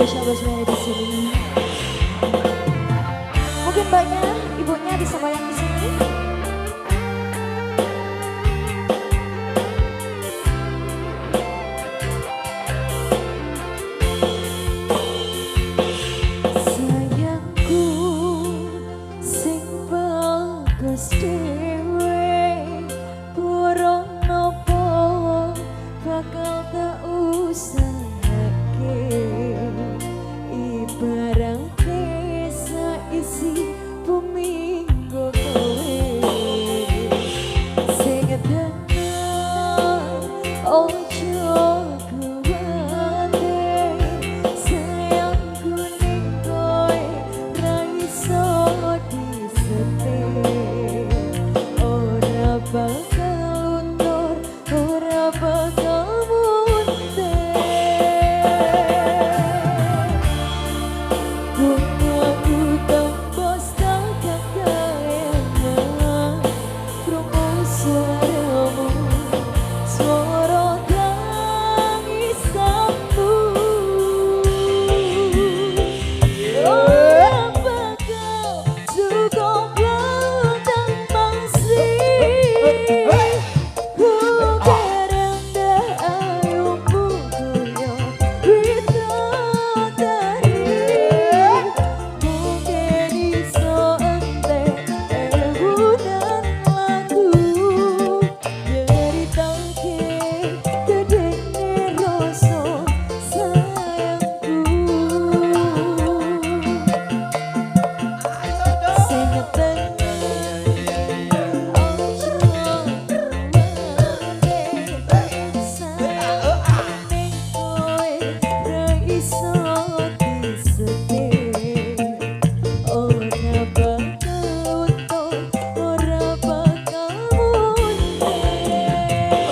spesial buat semuanya di sini. Mungkin banyak ibunya bisa bayang di sini. Sayangku sing bagus dhewe kurang nopo bakal tak usahake ibaratke saisi bumi nggo kowe sing tenan ojo kuwate sayangku ning kowe ra iso disetir ora bakal undur ora bakal mundur bungaku tembus takkan kayangan krungu suaramu suara tangisanmu ora bakal cukup lantang masih ku kerendah ayumu goyo bidadari mungkin iso entek ebunan lagu nyeritake gedene rasa sayangku sing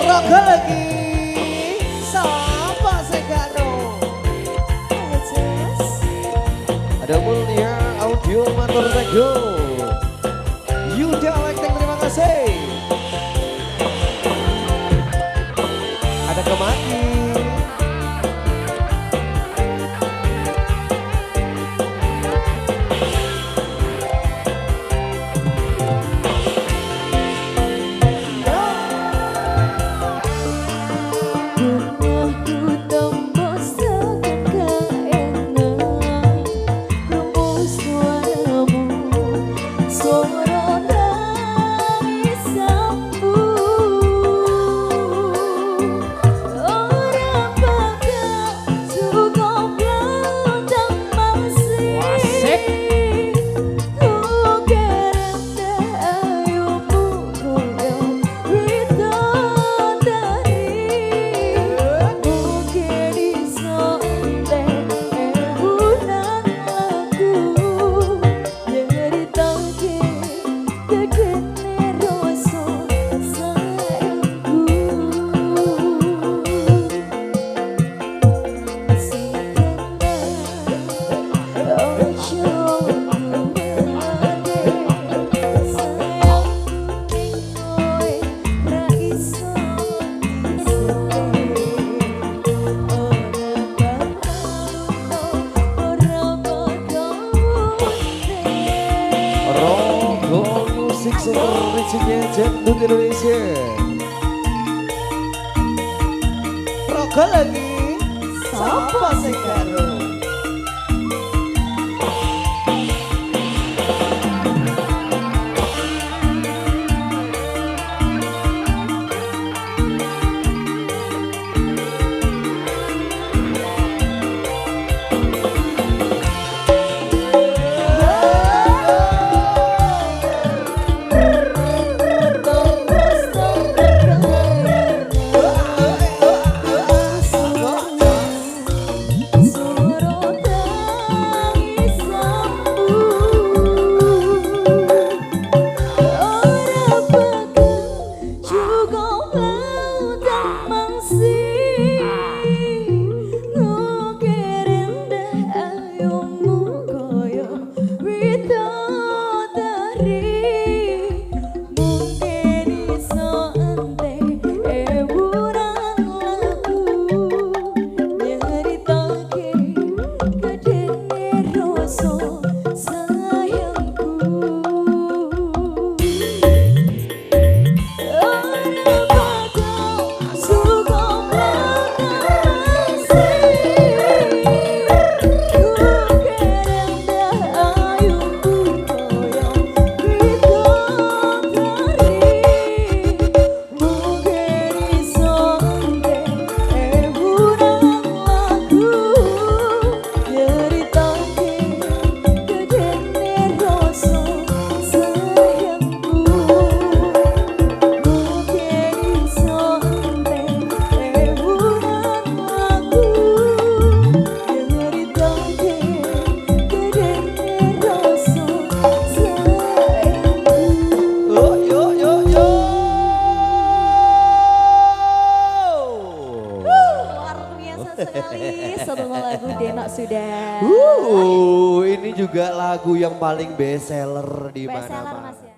Rogo lagi. Sapa sing gak ro? Ada Mulia Audio Matur Tego. Yuda Lengteng terima kasih. Ada Kemaki. bungaku tembus takkan kayangan krungu suaramu suara tangisanmu ora bakal cukup lantang masih ku kerendah ayumu koyo bidadari mungkin iso entek ebunan lagu nyeritake gedene rasa sayangku sing tenan ojo kuwate sayangku ning kowe ra iso disetir ora bakal mundur Rogo Musik Super Reachingnya Jantung Indonesia. Rogo lagi. Sapa sing gak ro? tembus takkan kayangan sekali satu lagu Denok sudah. Ini juga lagu yang paling best seller di Best seller mana-mana. Mas ya.